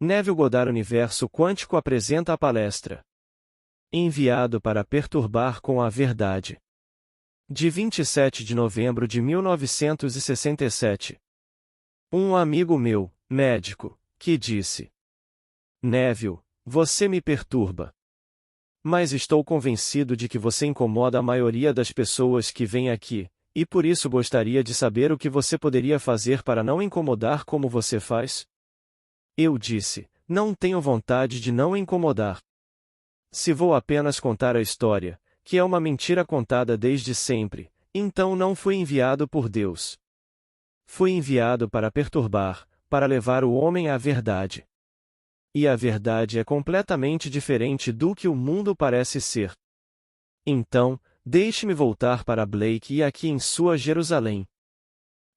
Neville Goddard Universo Quântico apresenta a palestra Enviado para perturbar com a verdade. De 27 de novembro de 1967. Um amigo meu, médico, que disse: Neville, você me perturba. Mas estou convencido de que você incomoda a maioria das pessoas que vêm aqui, e por isso gostaria de saber o que você poderia fazer para não incomodar como você faz? Eu disse: não tenho vontade de não incomodar. Se vou apenas contar a história, que é uma mentira contada desde sempre, então não fui enviado por Deus. Fui enviado para perturbar, para levar o homem à verdade. E a verdade é completamente diferente do que o mundo parece ser. Então, deixe-me voltar para Blake e aqui em sua Jerusalém.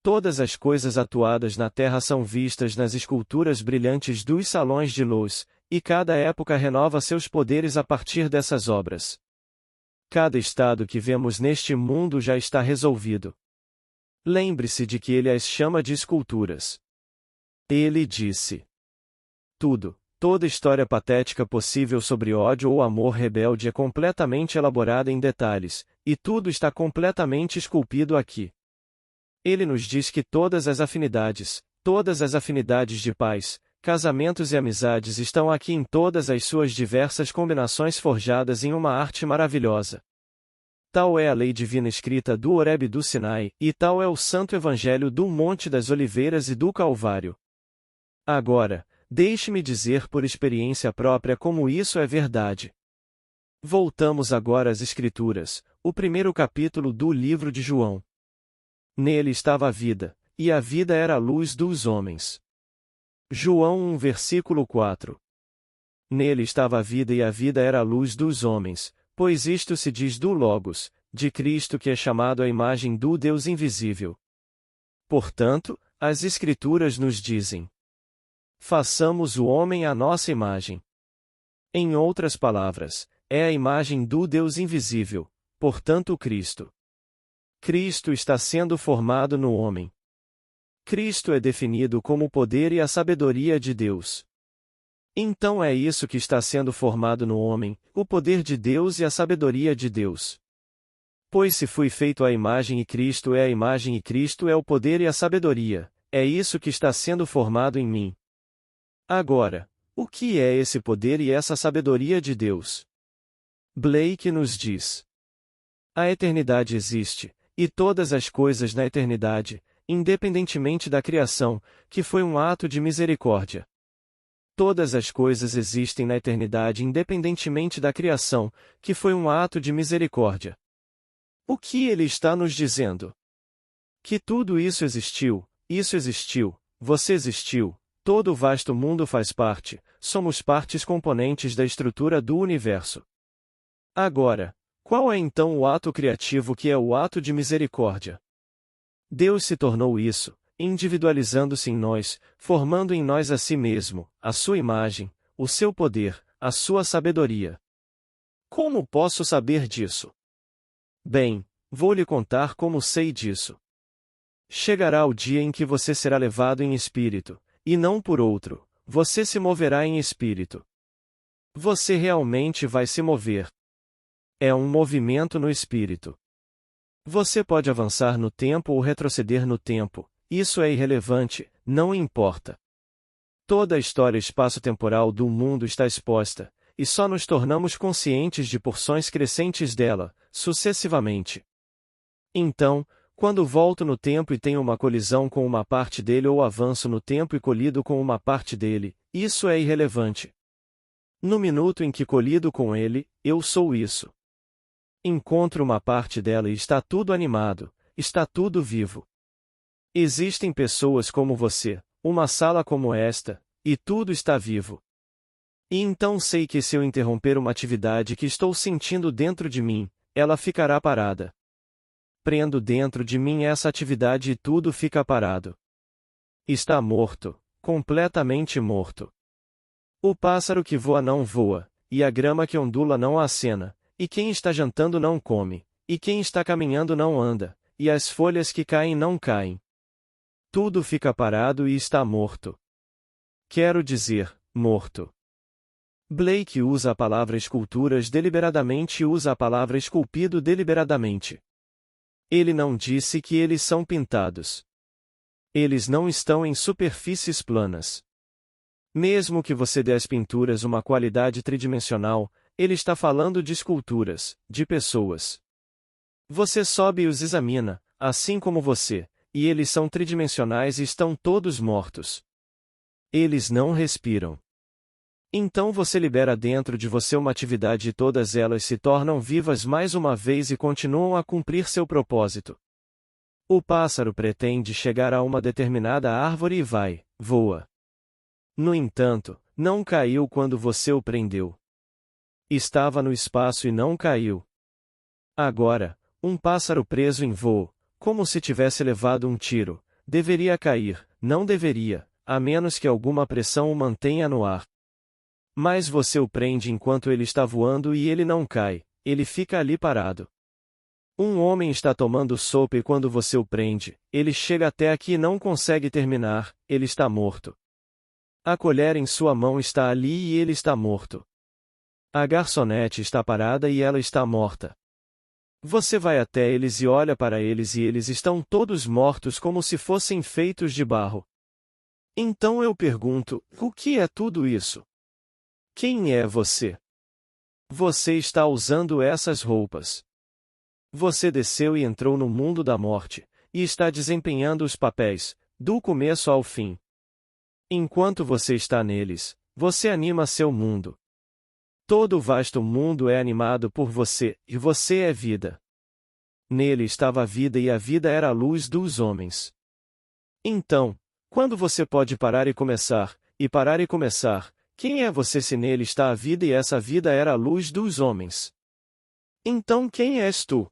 Todas as coisas atuadas na Terra são vistas nas esculturas brilhantes dos salões de luz, e cada época renova seus poderes a partir dessas obras. Cada estado que vemos neste mundo já está resolvido. Lembre-se de que ele as chama de esculturas. Ele disse: toda história patética possível sobre ódio ou amor rebelde é completamente elaborada em detalhes, e tudo está completamente esculpido aqui. Ele nos diz que todas as afinidades de paz, casamentos e amizades estão aqui em todas as suas diversas combinações forjadas em uma arte maravilhosa. Tal é a lei divina escrita do Horebe do Sinai, e tal é o santo evangelho do Monte das Oliveiras e do Calvário. Agora, deixe-me dizer por experiência própria como isso é verdade. Voltamos agora às Escrituras, o primeiro capítulo do livro de João. Nele estava a vida, e a vida era a luz dos homens. João 1 versículo 4. Nele estava a vida e a vida era a luz dos homens, pois isto se diz do Logos, de Cristo que é chamado a imagem do Deus invisível. Portanto, as Escrituras nos dizem: façamos o homem à nossa imagem. Em outras palavras, é a imagem do Deus invisível, portanto Cristo. Cristo está sendo formado no homem. Cristo é definido como o poder e a sabedoria de Deus. Então é isso que está sendo formado no homem, o poder de Deus e a sabedoria de Deus. Pois se fui feito à imagem e Cristo é a imagem e Cristo é o poder e a sabedoria, é isso que está sendo formado em mim. Agora, o que é esse poder e essa sabedoria de Deus? Blake nos diz: a eternidade existe, e todas as coisas na eternidade, independentemente da criação, que foi um ato de misericórdia. Todas as coisas existem na eternidade independentemente da criação, que foi um ato de misericórdia. O que ele está nos dizendo? Que tudo isso existiu, você existiu, todo o vasto mundo faz parte, somos partes componentes da estrutura do universo. Agora, qual é então o ato criativo que é o ato de misericórdia? Deus se tornou isso, individualizando-se em nós, formando em nós a si mesmo, a sua imagem, o seu poder, a sua sabedoria. Como posso saber disso? Bem, vou lhe contar como sei disso. Chegará o dia em que você será levado em espírito, e não por outro, você se moverá em espírito. Você realmente vai se mover. É um movimento no espírito. Você pode avançar no tempo ou retroceder no tempo, isso é irrelevante, não importa. Toda a história espaço-temporal do mundo está exposta, e só nos tornamos conscientes de porções crescentes dela, sucessivamente. Então, quando volto no tempo e tenho uma colisão com uma parte dele ou avanço no tempo e colido com uma parte dele, isso é irrelevante. No minuto em que colido com ele, eu sou isso. Encontro uma parte dela e está tudo animado, está tudo vivo. Existem pessoas como você, uma sala como esta, e tudo está vivo. E então sei que se eu interromper uma atividade que estou sentindo dentro de mim, ela ficará parada. Prendo dentro de mim essa atividade e tudo fica parado. Está morto, completamente morto. O pássaro que voa não voa, e a grama que ondula não acena. E quem está jantando não come, e quem está caminhando não anda, e as folhas que caem não caem. Tudo fica parado e está morto. Quero dizer, morto. Blake usa a palavra esculturas deliberadamente e usa a palavra esculpido deliberadamente. Ele não disse que eles são pintados. Eles não estão em superfícies planas. Mesmo que você dê às pinturas uma qualidade tridimensional, ele está falando de esculturas, de pessoas. Você sobe e os examina, assim como você, e eles são tridimensionais e estão todos mortos. Eles não respiram. Então você libera dentro de você uma atividade e todas elas se tornam vivas mais uma vez e continuam a cumprir seu propósito. O pássaro pretende chegar a uma determinada árvore e voa. No entanto, não caiu quando você o prendeu. Estava no espaço e não caiu. Agora, um pássaro preso em voo, como se tivesse levado um tiro, deveria cair, não deveria, a menos que alguma pressão o mantenha no ar. Mas você o prende enquanto ele está voando e ele não cai, ele fica ali parado. Um homem está tomando sopa e quando você o prende, ele chega até aqui e não consegue terminar, ele está morto. A colher em sua mão está ali e ele está morto. A garçonete está parada e ela está morta. Você vai até eles e olha para eles e eles estão todos mortos como se fossem feitos de barro. Então eu pergunto, o que é tudo isso? Quem é você? Você está usando essas roupas. Você desceu e entrou no mundo da morte, e está desempenhando os papéis, do começo ao fim. Enquanto você está neles, você anima seu mundo. Todo o vasto mundo é animado por você, e você é vida. Nele estava a vida e a vida era a luz dos homens. Então, quando você pode parar e começar, quem é você se nele está a vida e essa vida era a luz dos homens? Então quem és tu?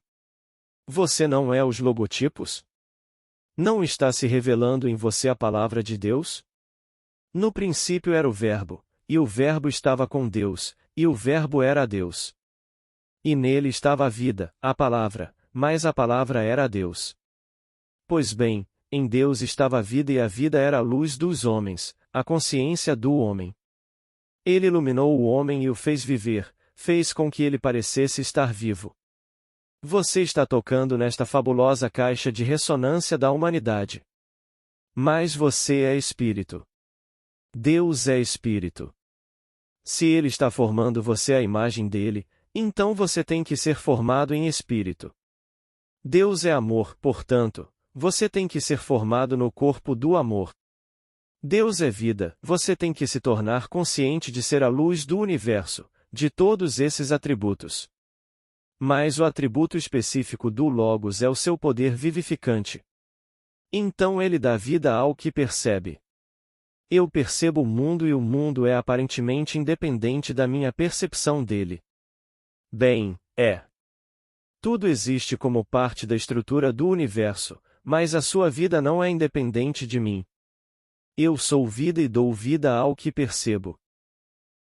Você não é os logotipos? Não está se revelando em você a palavra de Deus? No princípio era o Verbo, e o Verbo estava com Deus, e o Verbo era Deus. E nele estava a vida, a palavra, mas a palavra era Deus. Pois bem, em Deus estava a vida e a vida era a luz dos homens, a consciência do homem. Ele iluminou o homem e o fez viver, fez com que ele parecesse estar vivo. Você está tocando nesta fabulosa caixa de ressonância da humanidade. Mas você é espírito. Deus é espírito. Se ele está formando você à imagem dele, então você tem que ser formado em espírito. Deus é amor, portanto, você tem que ser formado no corpo do amor. Deus é vida, você tem que se tornar consciente de ser a luz do universo, de todos esses atributos. Mas o atributo específico do Logos é o seu poder vivificante. Então ele dá vida ao que percebe. Eu percebo o mundo e o mundo é aparentemente independente da minha percepção dele. Bem, é. Tudo existe como parte da estrutura do universo, mas a sua vida não é independente de mim. Eu sou vida e dou vida ao que percebo.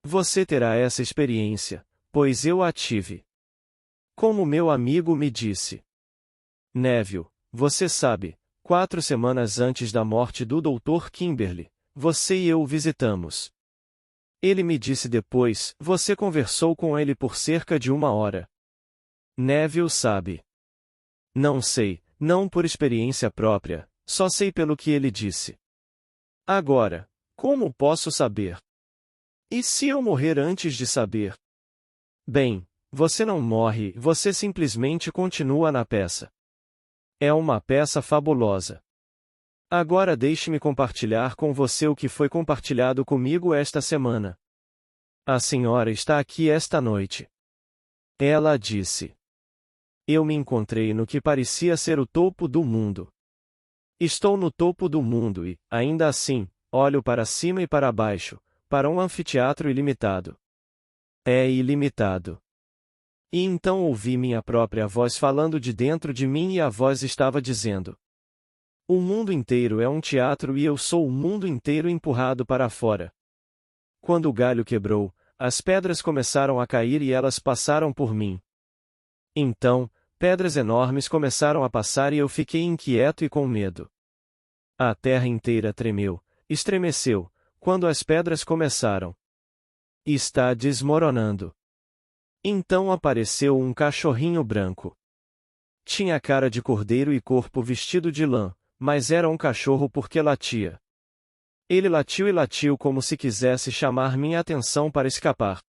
Você terá essa experiência, pois eu a tive. Como meu amigo me disse. Neville, você sabe, 4 semanas antes da morte do Dr. Kimberly, você e eu o visitamos. Ele me disse depois, você conversou com ele por cerca de 1 hora. Neville sabe. Não sei, não por experiência própria, só sei pelo que ele disse. Agora, como posso saber? E se eu morrer antes de saber? Bem, você não morre, você simplesmente continua na peça. É uma peça fabulosa. Agora deixe-me compartilhar com você o que foi compartilhado comigo esta semana. A senhora está aqui esta noite. Ela disse. Eu me encontrei no que parecia ser o topo do mundo. Estou no topo do mundo e, ainda assim, olho para cima e para baixo, para um anfiteatro ilimitado. É ilimitado. E então ouvi minha própria voz falando de dentro de mim e a voz estava dizendo: o mundo inteiro é um teatro e eu sou o mundo inteiro empurrado para fora. Quando o galho quebrou, as pedras começaram a cair e elas passaram por mim. Então, pedras enormes começaram a passar e eu fiquei inquieto e com medo. A terra inteira tremeu, estremeceu, quando as pedras começaram. Está desmoronando. Então apareceu um cachorrinho branco. Tinha cara de cordeiro e corpo vestido de lã, mas era um cachorro porque latia. Ele latiu e latiu como se quisesse chamar minha atenção para escapar.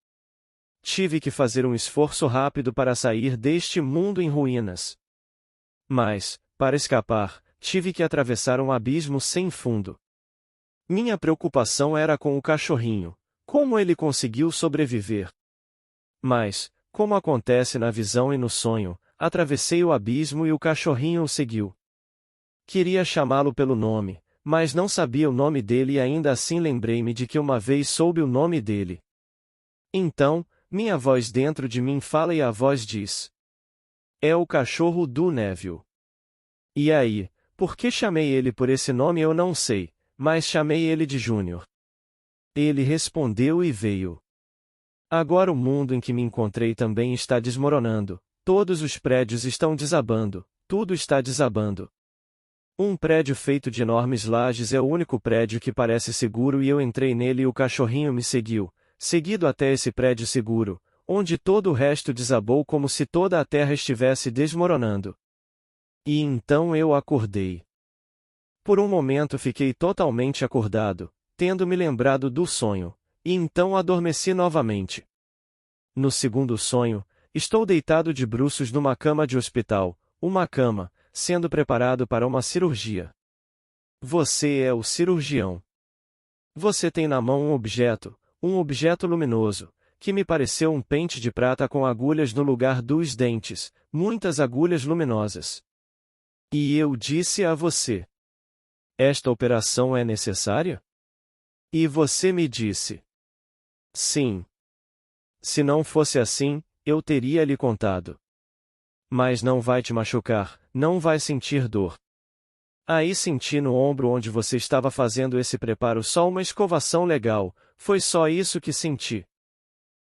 Tive que fazer um esforço rápido para sair deste mundo em ruínas. Mas, para escapar, tive que atravessar um abismo sem fundo. Minha preocupação era com o cachorrinho. Como ele conseguiu sobreviver? Mas, como acontece na visão e no sonho, atravessei o abismo e o cachorrinho o seguiu. Queria chamá-lo pelo nome, mas não sabia o nome dele e ainda assim lembrei-me de que uma vez soube o nome dele. Então, minha voz dentro de mim fala e a voz diz: é o cachorro do Neville. E aí, por que chamei ele por esse nome eu não sei, mas chamei ele de Júnior. Ele respondeu e veio. Agora o mundo em que me encontrei também está desmoronando, todos os prédios estão desabando, tudo está desabando. Um prédio feito de enormes lajes é o único prédio que parece seguro e eu entrei nele e o cachorrinho me seguiu, seguido até esse prédio seguro, onde todo o resto desabou como se toda a terra estivesse desmoronando. E então eu acordei. Por um momento fiquei totalmente acordado, tendo me lembrado do sonho, e então adormeci novamente. No segundo sonho, estou deitado de bruços numa cama de hospital, uma cama, sendo preparado para uma cirurgia. Você é o cirurgião. Você tem na mão um objeto luminoso, que me pareceu um pente de prata com agulhas no lugar dos dentes, muitas agulhas luminosas. E eu disse a você: esta operação é necessária? E você me disse: sim. Se não fosse assim, eu teria lhe contado. Mas não vai te machucar, não vai sentir dor. Aí senti no ombro onde você estava fazendo esse preparo só uma escovação legal, foi só isso que senti.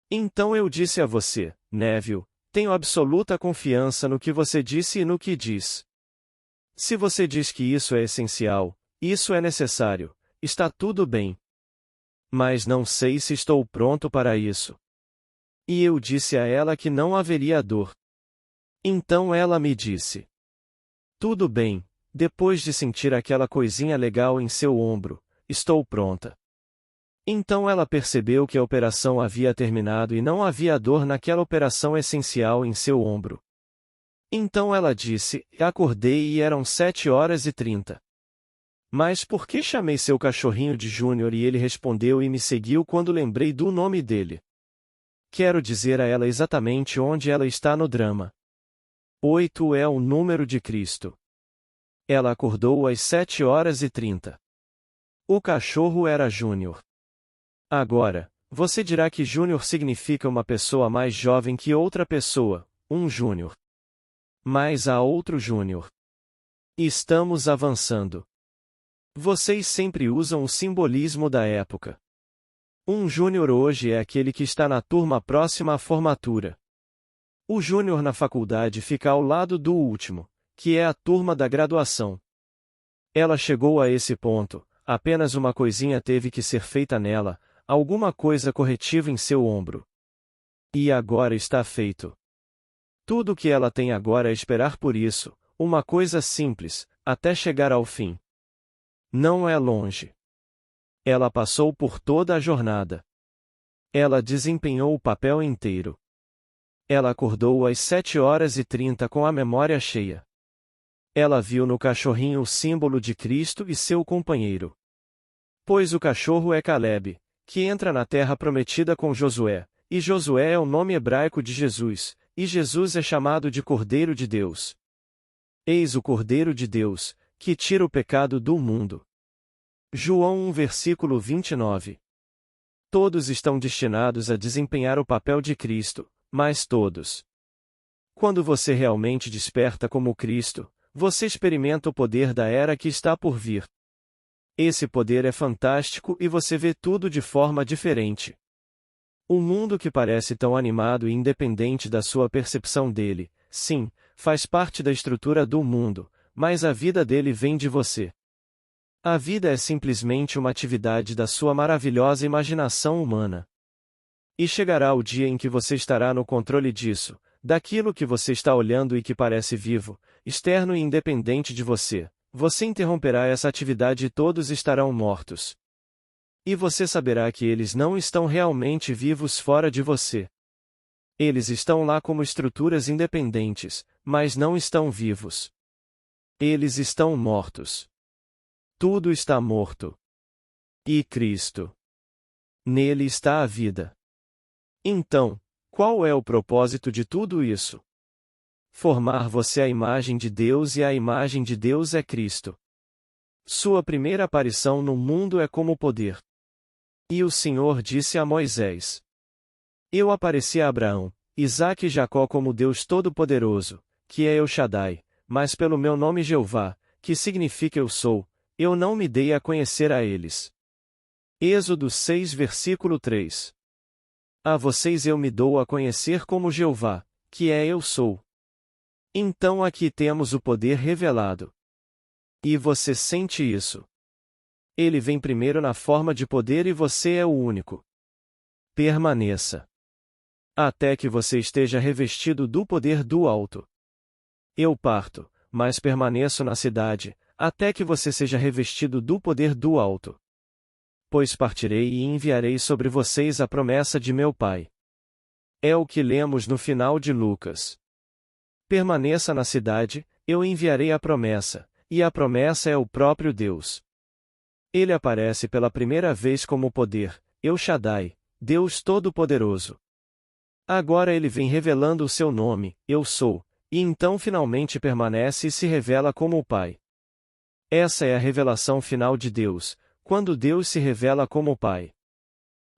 Então eu disse a você: Neville, tenho absoluta confiança no que você disse e no que diz. Se você diz que isso é essencial, isso é necessário, está tudo bem. Mas não sei se estou pronto para isso. E eu disse a ela que não haveria dor. Então ela me disse: tudo bem, depois de sentir aquela coisinha legal em seu ombro, estou pronta. Então ela percebeu que a operação havia terminado e não havia dor naquela operação essencial em seu ombro. Então ela disse: acordei e eram 7h30. Mas por que chamei seu cachorrinho de Júnior e ele respondeu e me seguiu quando lembrei do nome dele? Quero dizer a ela exatamente onde ela está no drama. 8 é o número de Cristo. Ela acordou às 7h30. O cachorro era Júnior. Agora, você dirá que Júnior significa uma pessoa mais jovem que outra pessoa, um Júnior. Mas há outro Júnior. Estamos avançando. Vocês sempre usam o simbolismo da época. Um Júnior hoje é aquele que está na turma próxima à formatura. O Júnior na faculdade fica ao lado do último, que é a turma da graduação. Ela chegou a esse ponto, apenas uma coisinha teve que ser feita nela, alguma coisa corretiva em seu ombro. E agora está feito. Tudo o que ela tem agora é esperar por isso, uma coisa simples, até chegar ao fim. Não é longe. Ela passou por toda a jornada. Ela desempenhou o papel inteiro. Ela acordou às 7h30 com a memória cheia. Ela viu no cachorrinho o símbolo de Cristo e seu companheiro. Pois o cachorro é Caleb, que entra na terra prometida com Josué, e Josué é o nome hebraico de Jesus, e Jesus é chamado de Cordeiro de Deus. Eis o Cordeiro de Deus, que tira o pecado do mundo. João 1 versículo 29. Todos estão destinados a desempenhar o papel de Cristo, mas todos. Quando você realmente desperta como Cristo, você experimenta o poder da era que está por vir. Esse poder é fantástico e você vê tudo de forma diferente. O mundo que parece tão animado e independente da sua percepção dele, sim, faz parte da estrutura do mundo, mas a vida dele vem de você. A vida é simplesmente uma atividade da sua maravilhosa imaginação humana. E chegará o dia em que você estará no controle disso, daquilo que você está olhando e que parece vivo, externo e independente de você. Você interromperá essa atividade e todos estarão mortos. E você saberá que eles não estão realmente vivos fora de você. Eles estão lá como estruturas independentes, mas não estão vivos. Eles estão mortos. Tudo está morto. E Cristo. Nele está a vida. Então, qual é o propósito de tudo isso? Formar você à imagem de Deus, e a imagem de Deus é Cristo. Sua primeira aparição no mundo é como poder. E o Senhor disse a Moisés: Eu apareci a Abraão, Isaque e Jacó como Deus Todo-Poderoso, que é El Shaddai, mas pelo meu nome Jeová, que significa Eu Sou, eu não me dei a conhecer a eles. Êxodo 6 versículo 3. A vocês eu me dou a conhecer como Jeová, que é Eu Sou. Então aqui temos o poder revelado. E você sente isso. Ele vem primeiro na forma de poder e você é o único. Permaneça. Até que você esteja revestido do poder do alto. Eu parto, mas permaneço na cidade, até que você seja revestido do poder do alto. Pois partirei e enviarei sobre vocês a promessa de meu Pai. É o que lemos no final de Lucas. Permaneça na cidade, eu enviarei a promessa, e a promessa é o próprio Deus. Ele aparece pela primeira vez como poder, El Shaddai, Deus Todo-Poderoso. Agora ele vem revelando o seu nome, Eu Sou, e então finalmente permanece e se revela como o Pai. Essa é a revelação final de Deus, quando Deus se revela como o Pai.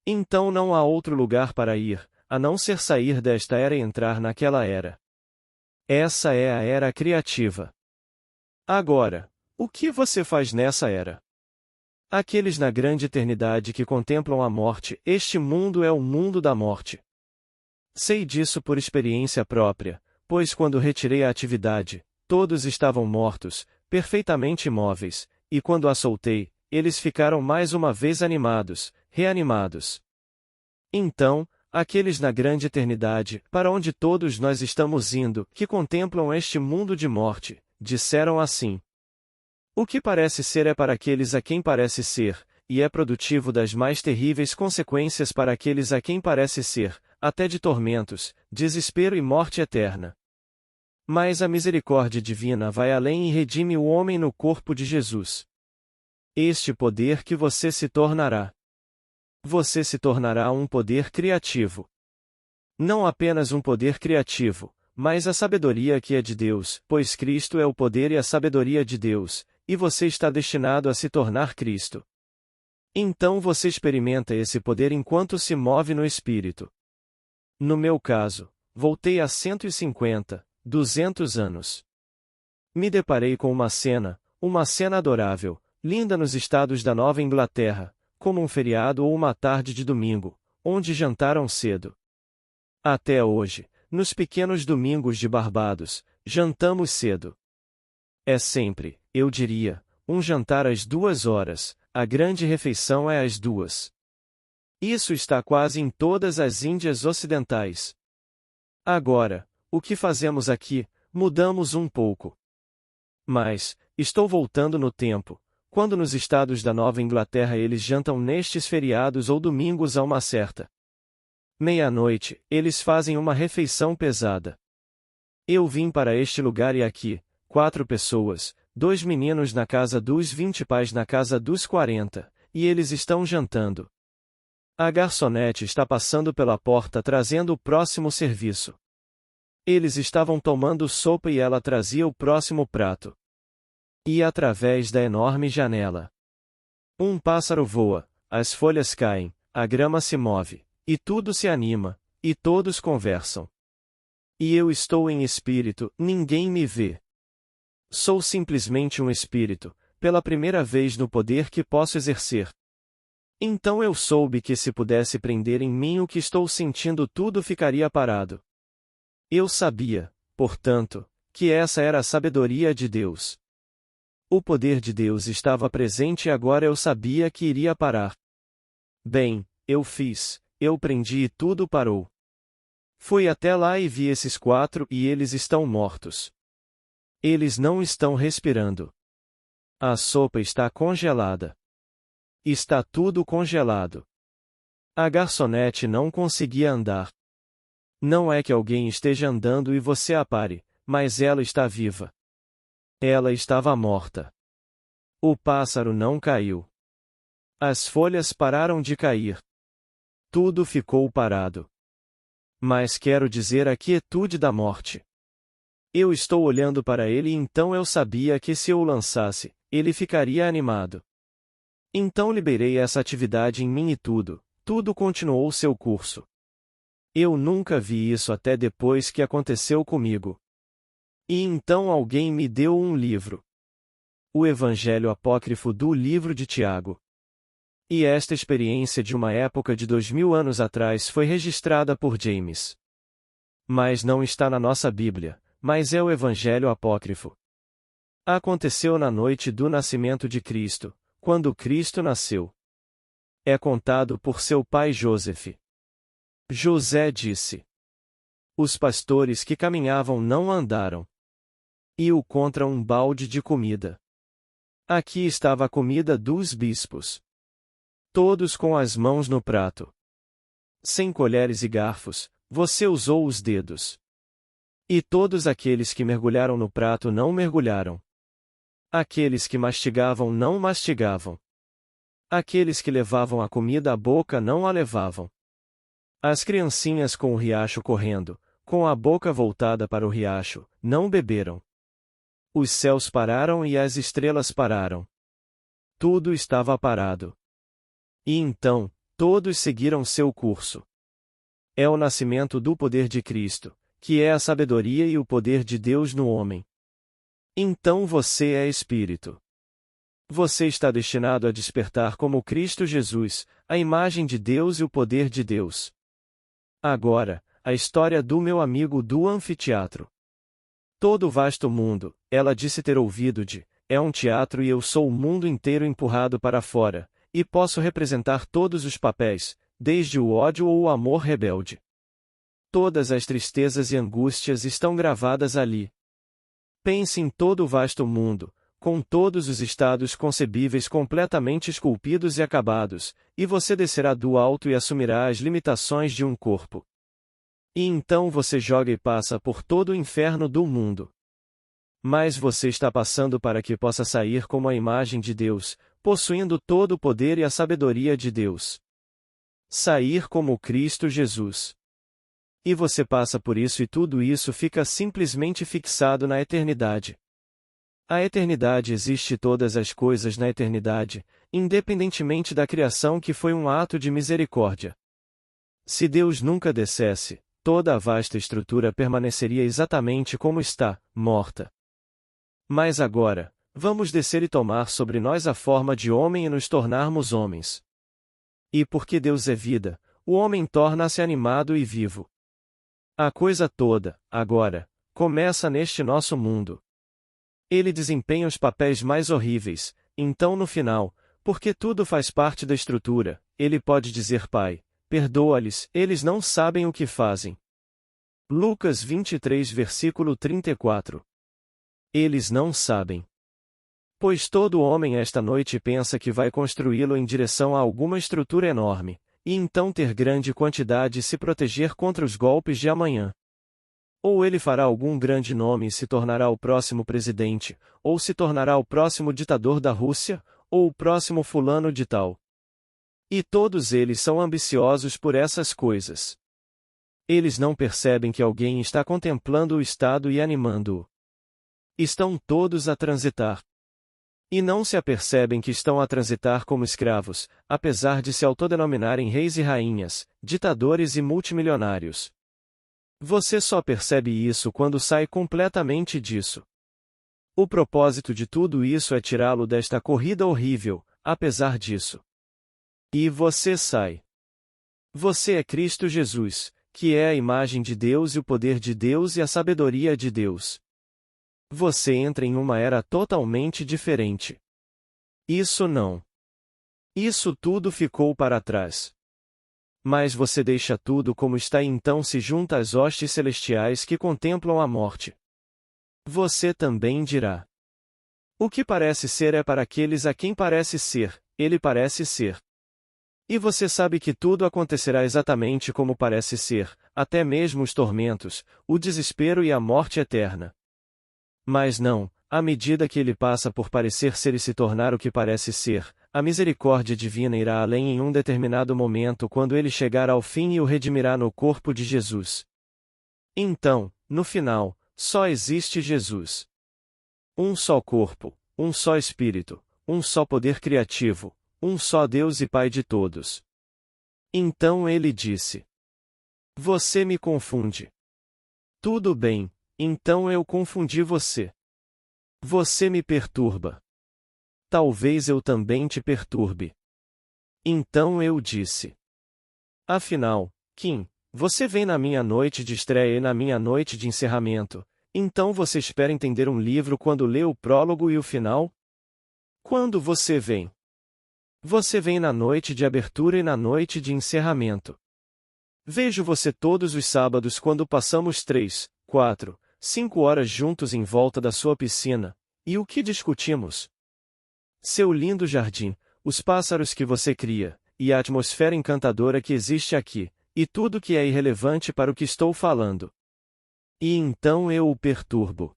Então não há outro lugar para ir, a não ser sair desta era e entrar naquela era. Essa é a era criativa. Agora, o que você faz nessa era? Aqueles na grande eternidade que contemplam a morte, este mundo é o mundo da morte. Sei disso por experiência própria, pois quando retirei a atividade, todos estavam mortos, perfeitamente imóveis, e quando a soltei, eles ficaram mais uma vez animados, reanimados. Então, aqueles na grande eternidade, para onde todos nós estamos indo, que contemplam este mundo de morte, disseram assim: O que parece ser é para aqueles a quem parece ser, e é produtivo das mais terríveis consequências para aqueles a quem parece ser, até de tormentos, desespero e morte eterna. Mas a misericórdia divina vai além e redime o homem no corpo de Jesus. Este poder que você se tornará. Você se tornará um poder criativo. Não apenas um poder criativo, mas a sabedoria que é de Deus, pois Cristo é o poder e a sabedoria de Deus, e você está destinado a se tornar Cristo. Então você experimenta esse poder enquanto se move no Espírito. No meu caso, voltei a 150, 200 anos. Me deparei com uma cena adorável, linda nos estados da Nova Inglaterra, como um feriado ou uma tarde de domingo, onde jantaram cedo. Até hoje, nos pequenos domingos de Barbados, jantamos cedo. É sempre, eu diria, um jantar às 2 horas, a grande refeição é às 2. Isso está quase em todas as Índias Ocidentais. Agora, o que fazemos aqui, mudamos um pouco. Mas, estou voltando no tempo, quando nos estados da Nova Inglaterra eles jantam nestes feriados ou domingos a uma certa meia-noite, eles fazem uma refeição pesada. Eu vim para este lugar e aqui, 4 pessoas, 2 meninos na casa dos 20 pais na casa dos 40, e eles estão jantando. A garçonete está passando pela porta trazendo o próximo serviço. Eles estavam tomando sopa e ela trazia o próximo prato. E através da enorme janela, um pássaro voa, as folhas caem, a grama se move, e tudo se anima, e todos conversam. E eu estou em espírito, ninguém me vê. Sou simplesmente um espírito, pela primeira vez no poder que posso exercer. Então eu soube que se pudesse prender em mim o que estou sentindo, tudo ficaria parado. Eu sabia, portanto, que essa era a sabedoria de Deus. O poder de Deus estava presente e agora eu sabia que iria parar. Bem, eu prendi e tudo parou. Fui até lá e vi esses 4 e eles estão mortos. Eles não estão respirando. A sopa está congelada. Está tudo congelado. A garçonete não conseguia andar. Não é que alguém esteja andando e você a pare, mas ela está viva. Ela estava morta. O pássaro não caiu. As folhas pararam de cair. Tudo ficou parado. Mas quero dizer a quietude da morte. Eu estou olhando para ele e então eu sabia que se eu o lançasse, ele ficaria animado. Então liberei essa atividade em mim e tudo continuou seu curso. Eu nunca vi isso até depois que aconteceu comigo. E então alguém me deu um livro. O Evangelho Apócrifo do livro de Tiago. E esta experiência de uma época de 2000 anos atrás foi registrada por James. Mas não está na nossa Bíblia, mas é o Evangelho Apócrifo. Aconteceu na noite do nascimento de Cristo, quando Cristo nasceu. É contado por seu pai Joseph. José disse: os pastores que caminhavam não andaram. E o contra um balde de comida. Aqui estava a comida dos bispos. Todos com as mãos no prato. Sem colheres e garfos, você usou os dedos. E todos aqueles que mergulharam no prato não mergulharam. Aqueles que mastigavam não mastigavam. Aqueles que levavam a comida à boca não a levavam. As criancinhas com o riacho correndo, com a boca voltada para o riacho, não beberam. Os céus pararam e as estrelas pararam. Tudo estava parado. E então, todos seguiram seu curso. É o nascimento do poder de Cristo, que é a sabedoria e o poder de Deus no homem. Então você é espírito. Você está destinado a despertar como Cristo Jesus, a imagem de Deus e o poder de Deus. Agora, a história do meu amigo do anfiteatro. Todo o vasto mundo, ela disse ter ouvido é um teatro e eu sou o mundo inteiro empurrado para fora, e posso representar todos os papéis, desde o ódio ou o amor rebelde. Todas as tristezas e angústias estão gravadas ali. Pense em todo o vasto mundo, com todos os estados concebíveis completamente esculpidos e acabados, e você descerá do alto e assumirá as limitações de um corpo. E então você joga e passa por todo o inferno do mundo. Mas você está passando para que possa sair como a imagem de Deus, possuindo todo o poder e a sabedoria de Deus. Sair como Cristo Jesus. E você passa por isso e tudo isso fica simplesmente fixado na eternidade. A eternidade existe todas as coisas na eternidade, independentemente da criação que foi um ato de misericórdia. Se Deus nunca descesse, toda a vasta estrutura permaneceria exatamente como está, morta. Mas agora, vamos descer e tomar sobre nós a forma de homem e nos tornarmos homens. E porque Deus é vida, o homem torna-se animado e vivo. A coisa toda, agora, começa neste nosso mundo. Ele desempenha os papéis mais horríveis, então no final, porque tudo faz parte da estrutura, ele pode dizer: Pai, perdoa-lhes, eles não sabem o que fazem. Lucas 23 versículo 34. Eles não sabem. Pois todo homem esta noite pensa que vai construí-lo em direção a alguma estrutura enorme, e então ter grande quantidade e se proteger contra os golpes de amanhã. Ou ele fará algum grande nome e se tornará o próximo presidente, ou se tornará o próximo ditador da Rússia, ou o próximo fulano de tal. E todos eles são ambiciosos por essas coisas. Eles não percebem que alguém está contemplando o estado e animando-o. Estão todos a transitar. E não se apercebem que estão a transitar como escravos, apesar de se autodenominarem reis e rainhas, ditadores e multimilionários. Você só percebe isso quando sai completamente disso. O propósito de tudo isso é tirá-lo desta corrida horrível, apesar disso. E você sai. Você é Cristo Jesus, que é a imagem de Deus e o poder de Deus e a sabedoria de Deus. Você entra em uma era totalmente diferente. Isso não. Isso tudo ficou para trás. Mas você deixa tudo como está e então se junta às hostes celestiais que contemplam a morte. Você também dirá: o que parece ser é para aqueles a quem parece ser, ele parece ser. E você sabe que tudo acontecerá exatamente como parece ser, até mesmo os tormentos, o desespero e a morte eterna. Mas não, à medida que ele passa por parecer ser e se tornar o que parece ser, a misericórdia divina irá além em um determinado momento quando ele chegar ao fim e o redimirá no corpo de Jesus. Então, no final, só existe Jesus. Um só corpo, um só Espírito, um só poder criativo, um só Deus e Pai de todos. Então ele disse: você me confunde. Tudo bem, então eu confundi você. Você me perturba. Talvez eu também te perturbe. Então eu disse: afinal, Kim, você vem na minha noite de estreia e na minha noite de encerramento, então você espera entender um livro quando lê o prólogo e o final? Quando você vem? Você vem na noite de abertura e na noite de encerramento. Vejo você todos os sábados quando passamos 3, 4, 5 horas juntos em volta da sua piscina, e o que discutimos? Seu lindo jardim, os pássaros que você cria, e a atmosfera encantadora que existe aqui, e tudo que é irrelevante para o que estou falando. E então eu o perturbo.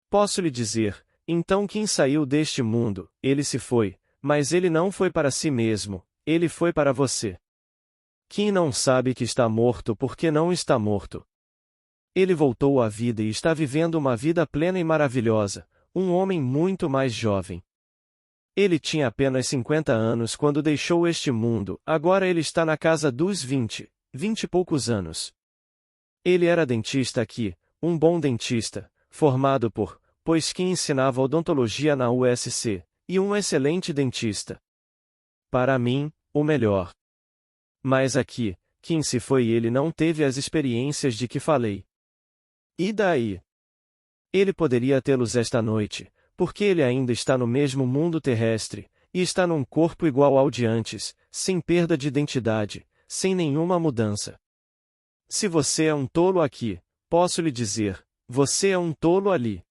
Posso lhe dizer, então quem saiu deste mundo, ele se foi, mas ele não foi para si mesmo, ele foi para você. Quem não sabe que está morto porque não está morto? Ele voltou à vida e está vivendo uma vida plena e maravilhosa, um homem muito mais jovem. Ele tinha apenas 50 anos quando deixou este mundo, agora ele está na casa dos 20 e poucos anos. Ele era dentista aqui, um bom dentista, formado pois que ensinava odontologia na USC, e um excelente dentista. Para mim, o melhor. Mas aqui, quem se foi e ele não teve as experiências de que falei. E daí? Ele poderia tê-los esta noite, porque ele ainda está no mesmo mundo terrestre, e está num corpo igual ao de antes, sem perda de identidade, sem nenhuma mudança. Se você é um tolo aqui, posso lhe dizer, você é um tolo ali.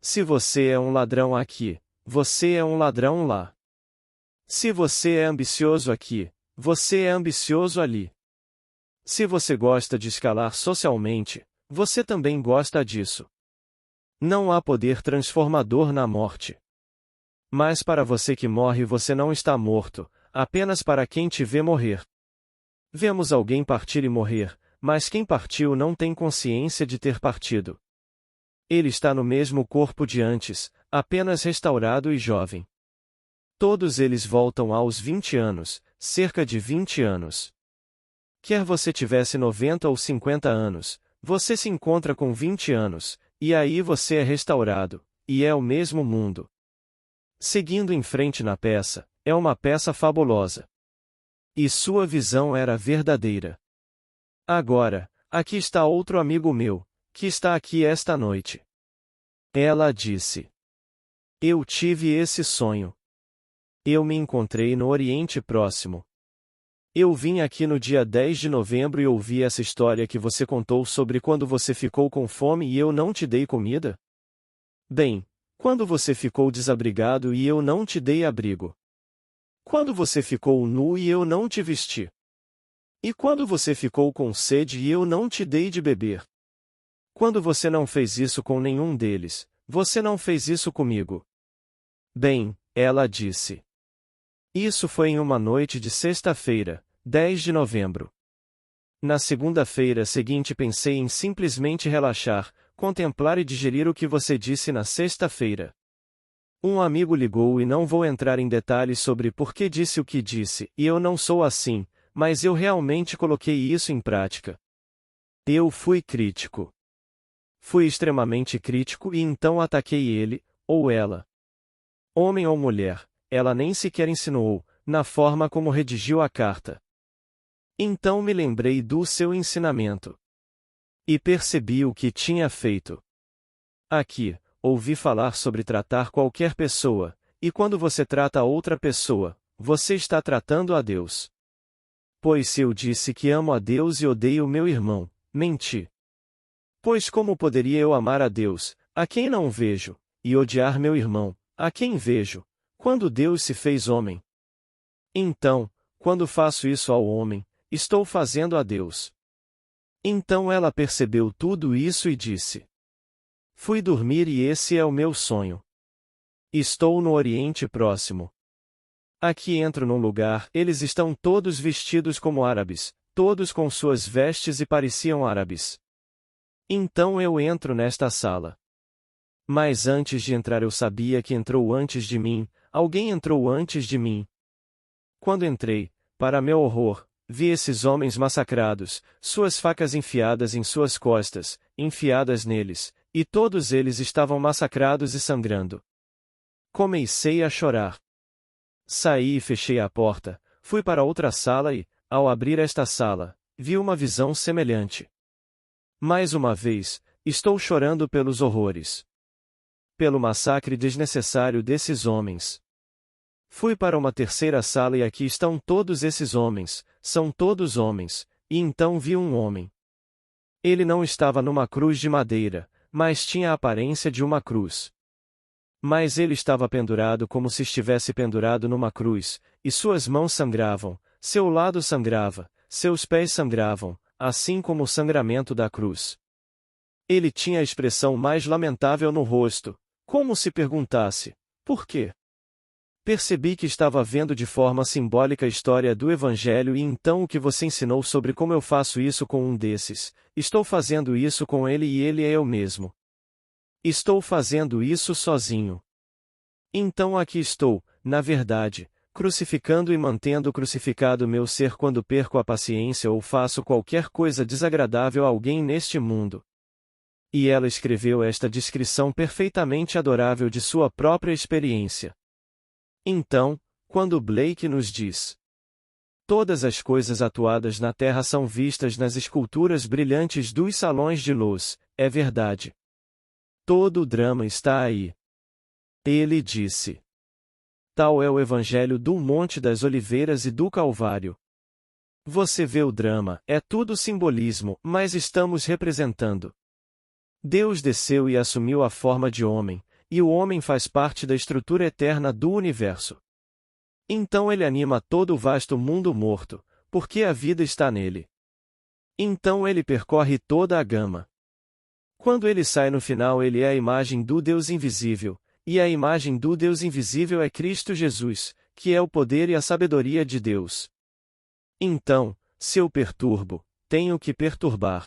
Se você é um ladrão aqui, você é um ladrão lá. Se você é ambicioso aqui, você é ambicioso ali. Se você gosta de escalar socialmente, você também gosta disso. Não há poder transformador na morte. Mas para você que morre você não está morto, apenas para quem te vê morrer. Vemos alguém partir e morrer, mas quem partiu não tem consciência de ter partido. Ele está no mesmo corpo de antes, apenas restaurado e jovem. Todos eles voltam aos 20 anos, cerca de 20 anos. Quer você tivesse 90 ou 50 anos, você se encontra com 20 anos, e aí você é restaurado, e é o mesmo mundo. Seguindo em frente na peça, é uma peça fabulosa. E sua visão era verdadeira. Agora, aqui está outro amigo meu, que está aqui esta noite. Ela disse: eu tive esse sonho. Eu me encontrei no Oriente Próximo. Eu vim aqui no dia 10 de novembro e ouvi essa história que você contou sobre quando você ficou com fome e eu não te dei comida? Bem, quando você ficou desabrigado e eu não te dei abrigo? Quando você ficou nu e eu não te vesti? E quando você ficou com sede e eu não te dei de beber? Quando você não fez isso com nenhum deles, você não fez isso comigo. Bem, ela disse. Isso foi em uma noite de sexta-feira, 10 de novembro. Na segunda-feira seguinte pensei em simplesmente relaxar, contemplar e digerir o que você disse na sexta-feira. Um amigo ligou e não vou entrar em detalhes sobre por que disse o que disse, e eu não sou assim, mas eu realmente coloquei isso em prática. Eu fui crítico. Fui extremamente crítico e então ataquei ele, ou ela. Homem ou mulher, ela nem sequer insinuou, na forma como redigiu a carta. Então me lembrei do seu ensinamento. E percebi o que tinha feito. Aqui, ouvi falar sobre tratar qualquer pessoa, e quando você trata outra pessoa, você está tratando a Deus. Pois se eu disse que amo a Deus e odeio meu irmão, menti. Pois como poderia eu amar a Deus, a quem não vejo, e odiar meu irmão, a quem vejo, quando Deus se fez homem? Então, quando faço isso ao homem, estou fazendo a Deus. Então ela percebeu tudo isso e disse: Fui dormir e esse é o meu sonho. Estou no Oriente Próximo. Aqui entro num lugar, eles estão todos vestidos como árabes, todos com suas vestes e pareciam árabes. Então eu entro nesta sala. Mas antes de entrar eu sabia que entrou antes de mim, alguém entrou antes de mim. Quando entrei, para meu horror, vi esses homens massacrados, suas facas enfiadas em suas costas, enfiadas neles, e todos eles estavam massacrados e sangrando. Comecei a chorar. Saí e fechei a porta, fui para outra sala e, ao abrir esta sala, vi uma visão semelhante. Mais uma vez, estou chorando pelos horrores. Pelo massacre desnecessário desses homens. Fui para uma terceira sala e aqui estão todos esses homens, são todos homens, e então vi um homem. Ele não estava numa cruz de madeira, mas tinha a aparência de uma cruz. Mas ele estava pendurado como se estivesse pendurado numa cruz, e suas mãos sangravam, seu lado sangrava, seus pés sangravam, assim como o sangramento da cruz. Ele tinha a expressão mais lamentável no rosto, como se perguntasse: por quê? Percebi que estava vendo de forma simbólica a história do Evangelho e então o que você ensinou sobre como eu faço isso com um desses, estou fazendo isso com ele e ele é eu mesmo. Estou fazendo isso sozinho. Então aqui estou, na verdade, crucificando e mantendo crucificado meu ser quando perco a paciência ou faço qualquer coisa desagradável a alguém neste mundo. E ela escreveu esta descrição perfeitamente adorável de sua própria experiência. Então, quando Blake nos diz: todas as coisas atuadas na Terra são vistas nas esculturas brilhantes dos salões de luz, é verdade. Todo o drama está aí. Ele disse. Tal é o Evangelho do Monte das Oliveiras e do Calvário. Você vê o drama, é tudo simbolismo, mas estamos representando. Deus desceu e assumiu a forma de homem, e o homem faz parte da estrutura eterna do universo. Então ele anima todo o vasto mundo morto, porque a vida está nele. Então ele percorre toda a gama. Quando ele sai no final ele é a imagem do Deus invisível, e a imagem do Deus invisível é Cristo Jesus, que é o poder e a sabedoria de Deus. Então, se eu perturbo, tenho que perturbar.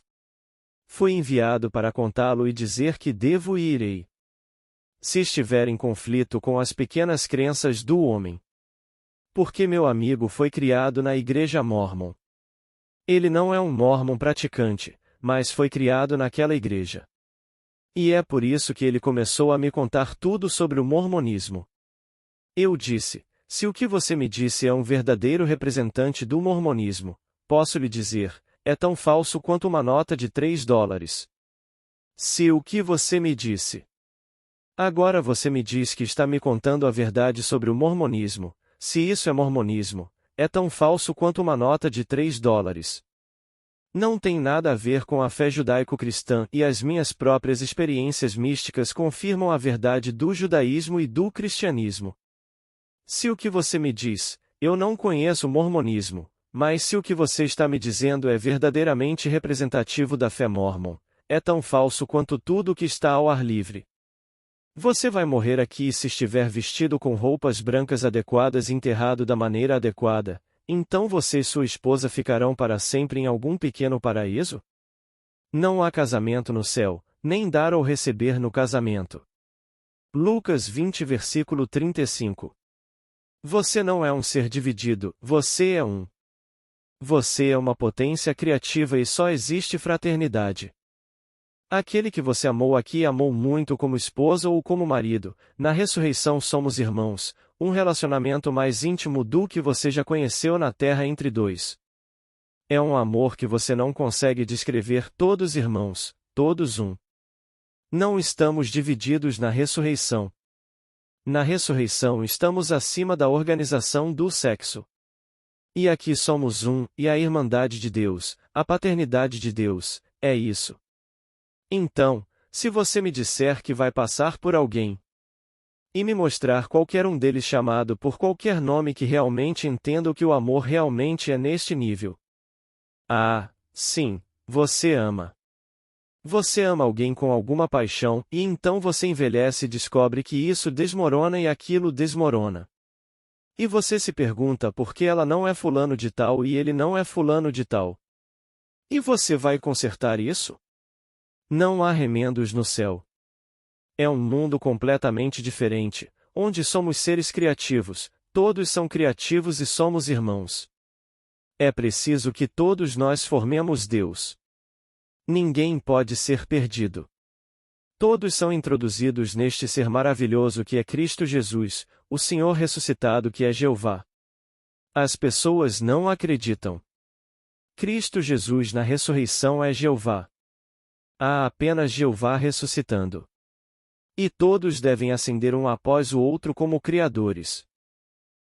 Fui enviado para contá-lo e dizer que devo e irei. Se estiver em conflito com as pequenas crenças do homem. Porque meu amigo foi criado na igreja mórmon. Ele não é um mórmon praticante, mas foi criado naquela igreja. E é por isso que ele começou a me contar tudo sobre o mormonismo. Eu disse: se o que você me disse é um verdadeiro representante do mormonismo, posso lhe dizer, é tão falso quanto uma nota de $3. Se o que você me disse. Agora você me diz que está me contando a verdade sobre o mormonismo, se isso é mormonismo, é tão falso quanto uma nota de $3. Não tem nada a ver com a fé judaico-cristã e as minhas próprias experiências místicas confirmam a verdade do judaísmo e do cristianismo. Se o que você me diz, eu não conheço o mormonismo, mas se o que você está me dizendo é verdadeiramente representativo da fé mórmon, é tão falso quanto tudo que está ao ar livre. Você vai morrer aqui se estiver vestido com roupas brancas adequadas e enterrado da maneira adequada, então você e sua esposa ficarão para sempre em algum pequeno paraíso? Não há casamento no céu, nem dar ou receber no casamento. Lucas 20 versículo 35. Você não é um ser dividido, você é um. Você é uma potência criativa e só existe fraternidade. Aquele que você amou aqui amou muito como esposa ou como marido, na ressurreição somos irmãos, um relacionamento mais íntimo do que você já conheceu na terra entre dois. É um amor que você não consegue descrever, todos irmãos, todos um. Não estamos divididos na ressurreição. Na ressurreição estamos acima da organização do sexo. E aqui somos um, e a irmandade de Deus, a paternidade de Deus, é isso. Então, se você me disser que vai passar por alguém e me mostrar qualquer um deles chamado por qualquer nome que realmente entenda o que o amor realmente é neste nível. Ah, sim, você ama. Você ama alguém com alguma paixão, e então você envelhece e descobre que isso desmorona e aquilo desmorona. E você se pergunta por que ela não é fulano de tal e ele não é fulano de tal. E você vai consertar isso? Não há remendos no céu. É um mundo completamente diferente, onde somos seres criativos, todos são criativos e somos irmãos. É preciso que todos nós formemos Deus. Ninguém pode ser perdido. Todos são introduzidos neste ser maravilhoso que é Cristo Jesus, o Senhor ressuscitado que é Jeová. As pessoas não acreditam. Cristo Jesus na ressurreição é Jeová. Há apenas Jeová ressuscitando. E todos devem ascender um após o outro como criadores.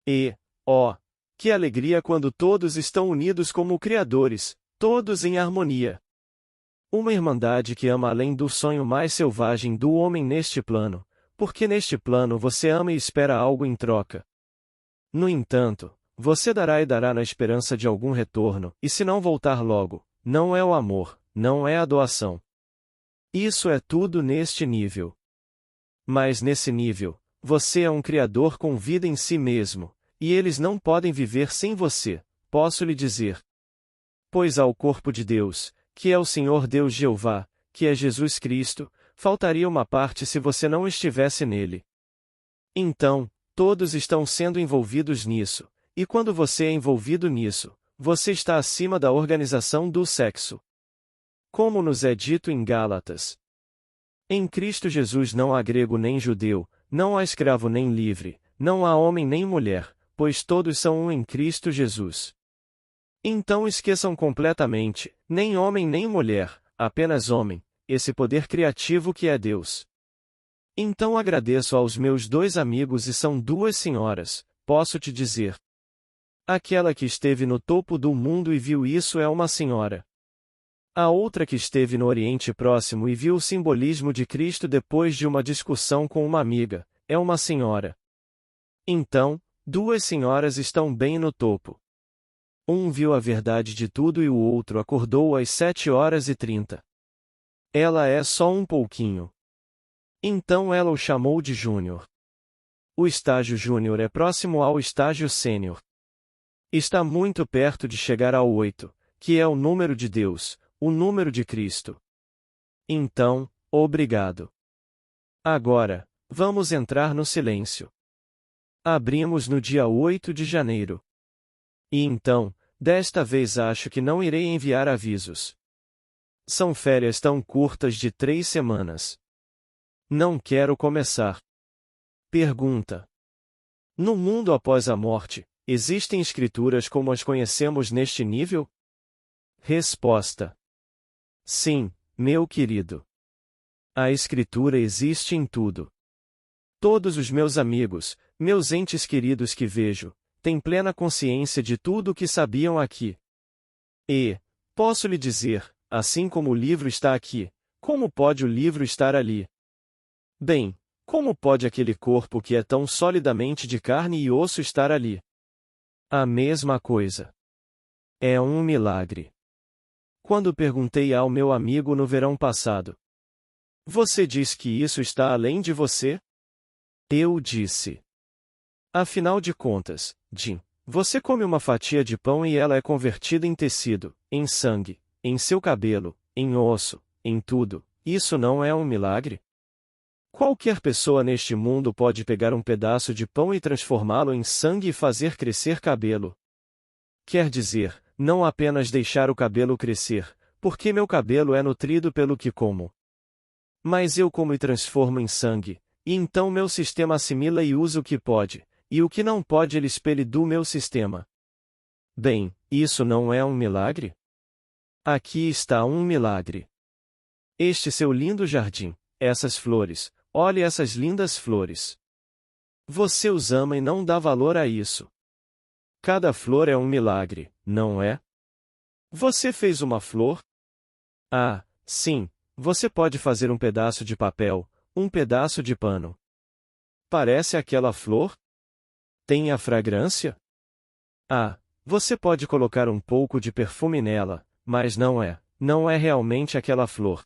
E, ó, que alegria quando todos estão unidos como criadores, todos em harmonia. Uma irmandade que ama além do sonho mais selvagem do homem neste plano, porque neste plano você ama e espera algo em troca. No entanto, você dará e dará na esperança de algum retorno, e se não voltar logo, não é o amor, não é a doação. Isso é tudo neste nível. Mas nesse nível, você é um criador com vida em si mesmo, e eles não podem viver sem você, posso lhe dizer. Pois ao corpo de Deus, que é o Senhor Deus Jeová, que é Jesus Cristo, faltaria uma parte se você não estivesse nele. Então, todos estão sendo envolvidos nisso, e quando você é envolvido nisso, você está acima da organização do sexo. Como nos é dito em Gálatas. Em Cristo Jesus não há grego nem judeu, não há escravo nem livre, não há homem nem mulher, pois todos são um em Cristo Jesus. Então esqueçam completamente, nem homem nem mulher, apenas homem, esse poder criativo que é Deus. Então agradeço aos meus dois amigos e são duas senhoras, posso te dizer. Aquela que esteve no topo do mundo e viu isso é uma senhora. A outra que esteve no Oriente Próximo e viu o simbolismo de Cristo depois de uma discussão com uma amiga, é uma senhora. Então, duas senhoras estão bem no topo. Um viu a verdade de tudo e o outro acordou às 7h30. Ela é só um pouquinho. Então ela o chamou de Júnior. O estágio Júnior é próximo ao estágio Sênior. Está muito perto de chegar ao 8, que é o número de Deus, o número de Cristo. Então, obrigado. Agora, vamos entrar no silêncio. Abrimos no dia 8 de janeiro. E então, desta vez acho que não irei enviar avisos. São férias tão curtas de 3 semanas. Não quero começar. Pergunta. No mundo após a morte, existem escrituras como as conhecemos neste nível? Resposta. Sim, meu querido. A escritura existe em tudo. Todos os meus amigos, meus entes queridos que vejo, têm plena consciência de tudo o que sabiam aqui. E, posso lhe dizer, assim como o livro está aqui, como pode o livro estar ali? Bem, como pode aquele corpo que é tão solidamente de carne e osso estar ali? A mesma coisa. É um milagre. Quando perguntei ao meu amigo no verão passado, você diz que isso está além de você? Eu disse. Afinal de contas, Jim, você come uma fatia de pão e ela é convertida em tecido, em sangue, em seu cabelo, em osso, em tudo. Isso não é um milagre? Qualquer pessoa neste mundo pode pegar um pedaço de pão e transformá-lo em sangue e fazer crescer cabelo. Quer dizer, não apenas deixar o cabelo crescer, porque meu cabelo é nutrido pelo que como. Mas eu como e transformo em sangue, e então meu sistema assimila e usa o que pode. E o que não pode ele expele do meu sistema. Bem, isso não é um milagre? Aqui está um milagre. Este seu lindo jardim, essas flores, olhe essas lindas flores. Você os ama e não dá valor a isso. Cada flor é um milagre, não é? Você fez uma flor? Ah, sim, você pode fazer um pedaço de papel, um pedaço de pano. Parece aquela flor? Tem a fragrância? Ah, você pode colocar um pouco de perfume nela, mas não é realmente aquela flor.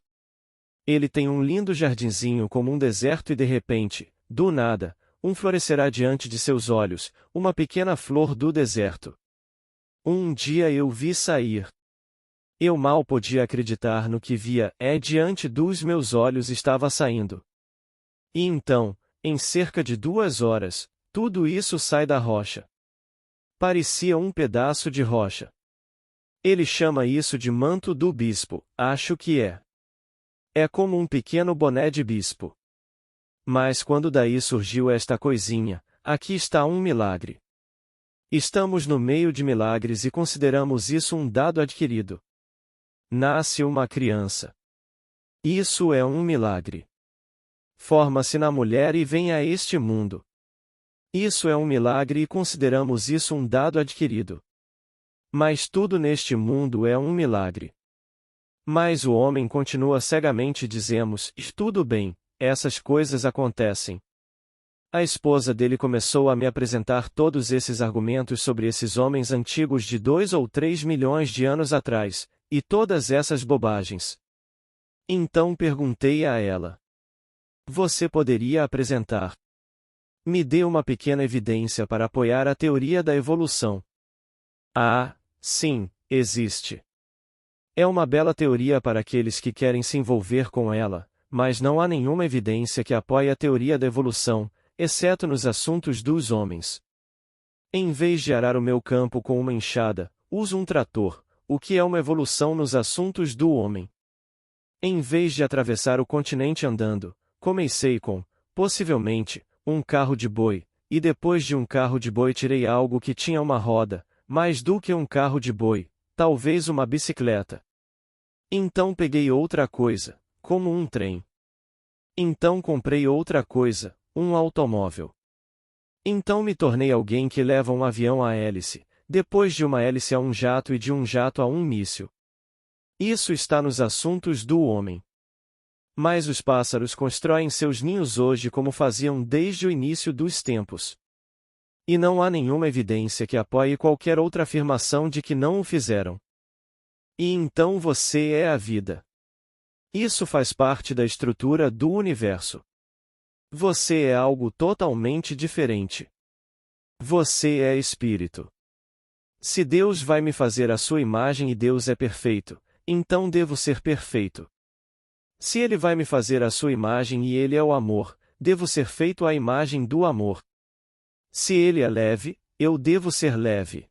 Ele tem um lindo jardinzinho como um deserto e de repente, do nada, florescerá diante de seus olhos, uma pequena flor do deserto. Um dia eu vi sair. Eu mal podia acreditar no que via, diante dos meus olhos estava saindo. E então, em cerca de 2 horas, tudo isso sai da rocha. Parecia um pedaço de rocha. Ele chama isso de manto do bispo, acho que é. É como um pequeno boné de bispo. Mas quando daí surgiu esta coisinha, aqui está um milagre. Estamos no meio de milagres e consideramos isso um dado adquirido. Nasce uma criança. Isso é um milagre. Forma-se na mulher e vem a este mundo. Isso é um milagre e consideramos isso um dado adquirido. Mas tudo neste mundo é um milagre. Mas o homem continua cegamente dizemos, tudo bem, essas coisas acontecem. A esposa dele começou a me apresentar todos esses argumentos sobre esses homens antigos de 2 ou 3 milhões de anos atrás, e todas essas bobagens. Então perguntei a ela. Você poderia apresentar? Me dê uma pequena evidência para apoiar a teoria da evolução. Ah, sim, existe. É uma bela teoria para aqueles que querem se envolver com ela, mas não há nenhuma evidência que apoie a teoria da evolução, exceto nos assuntos dos homens. Em vez de arar o meu campo com uma enxada, uso um trator, o que é uma evolução nos assuntos do homem. Em vez de atravessar o continente andando, comecei com, possivelmente, um carro de boi, e depois de um carro de boi tirei algo que tinha uma roda, mais do que um carro de boi, talvez uma bicicleta. Então peguei outra coisa, como um trem. Então comprei outra coisa, um automóvel. Então me tornei alguém que leva um avião à hélice, depois de uma hélice a um jato e de um jato a um míssil. Isso está nos assuntos do homem. Mas os pássaros constroem seus ninhos hoje como faziam desde o início dos tempos. E não há nenhuma evidência que apoie qualquer outra afirmação de que não o fizeram. E então você é a vida. Isso faz parte da estrutura do universo. Você é algo totalmente diferente. Você é espírito. Se Deus vai me fazer a sua imagem e Deus é perfeito, então devo ser perfeito. Se Ele vai me fazer a sua imagem e Ele é o amor, devo ser feito à imagem do amor. Se Ele é leve, eu devo ser leve.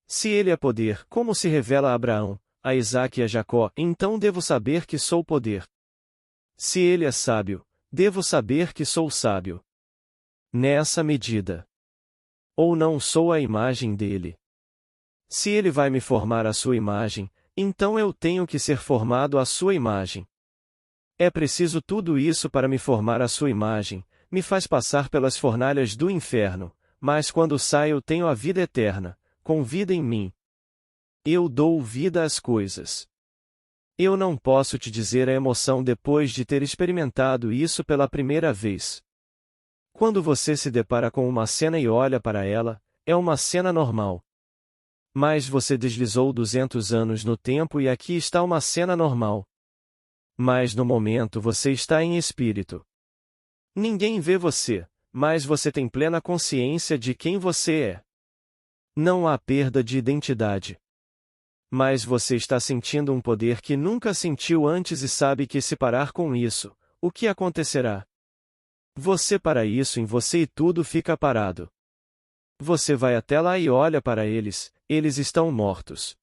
Se Ele é poder, como se revela a Abraão, a Isaque e a Jacó, então devo saber que sou poder. Se Ele é sábio, devo saber que sou sábio. Nessa medida. Ou não sou a imagem dele. Se Ele vai me formar a sua imagem, então eu tenho que ser formado à sua imagem. É preciso tudo isso para me formar à sua imagem, me faz passar pelas fornalhas do inferno, mas quando saio tenho a vida eterna, com vida em mim. Eu dou vida às coisas. Eu não posso te dizer a emoção depois de ter experimentado isso pela primeira vez. Quando você se depara com uma cena e olha para ela, é uma cena normal. Mas você deslizou 200 anos no tempo e aqui está uma cena normal. Mas no momento você está em espírito. Ninguém vê você, mas você tem plena consciência de quem você é. Não há perda de identidade. Mas você está sentindo um poder que nunca sentiu antes e sabe que se parar com isso, o que acontecerá? Você para isso em você e tudo fica parado. Você vai até lá e olha para eles, eles estão mortos.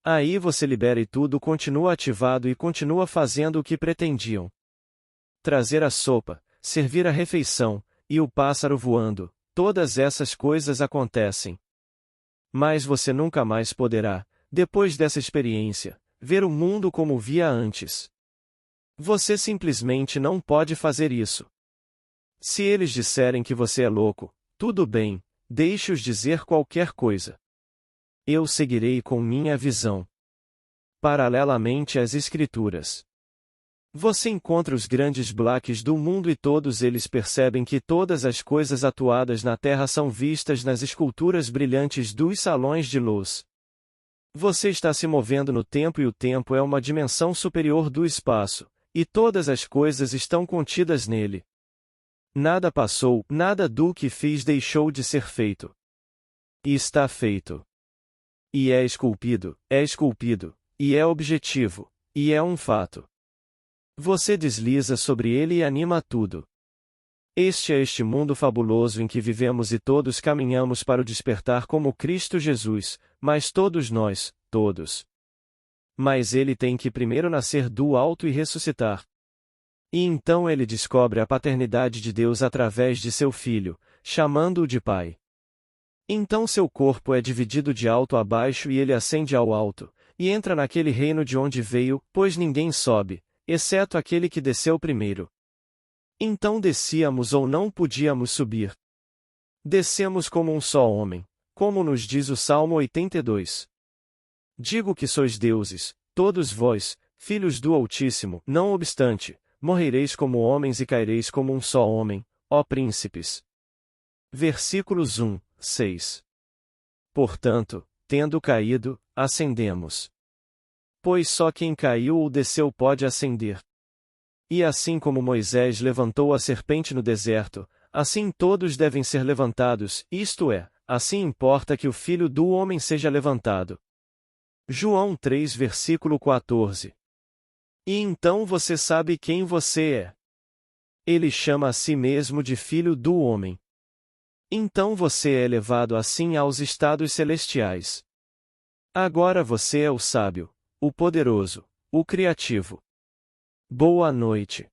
Aí você libera e tudo continua ativado e continua fazendo o que pretendiam. Trazer a sopa, servir a refeição, e o pássaro voando, todas essas coisas acontecem. Mas você nunca mais poderá, depois dessa experiência, ver o mundo como via antes. Você simplesmente não pode fazer isso. Se eles disserem que você é louco, tudo bem, deixe-os dizer qualquer coisa. Eu seguirei com minha visão. Paralelamente às Escrituras. Você encontra os grandes blacks do mundo e todos eles percebem que todas as coisas atuadas na Terra são vistas nas esculturas brilhantes dos salões de luz. Você está se movendo no tempo e o tempo é uma dimensão superior do espaço, e todas as coisas estão contidas nele. Nada passou, nada do que fiz deixou de ser feito. E está feito. E é esculpido, e é objetivo, e é um fato. Você desliza sobre ele e anima tudo. Este é este mundo fabuloso em que vivemos e todos caminhamos para o despertar como Cristo Jesus, mas todos nós, todos. Mas ele tem que primeiro nascer do alto e ressuscitar. E então ele descobre a paternidade de Deus através de seu filho, chamando-o de Pai. Então seu corpo é dividido de alto a baixo e ele ascende ao alto, e entra naquele reino de onde veio, pois ninguém sobe, exceto aquele que desceu primeiro. Então descíamos ou não podíamos subir. Descemos como um só homem, como nos diz o Salmo 82. Digo que sois deuses, todos vós, filhos do Altíssimo, não obstante, morrereis como homens e caireis como um só homem, ó príncipes. Versículos 1, 6. Portanto, tendo caído, ascendemos. Pois só quem caiu ou desceu pode ascender. E assim como Moisés levantou a serpente no deserto, assim todos devem ser levantados, isto é, assim importa que o Filho do Homem seja levantado. João 3 versículo 14. E então você sabe quem você é. Ele chama a si mesmo de Filho do Homem. Então você é elevado assim aos estados celestiais. Agora você é o sábio, o poderoso, o criativo. Boa noite.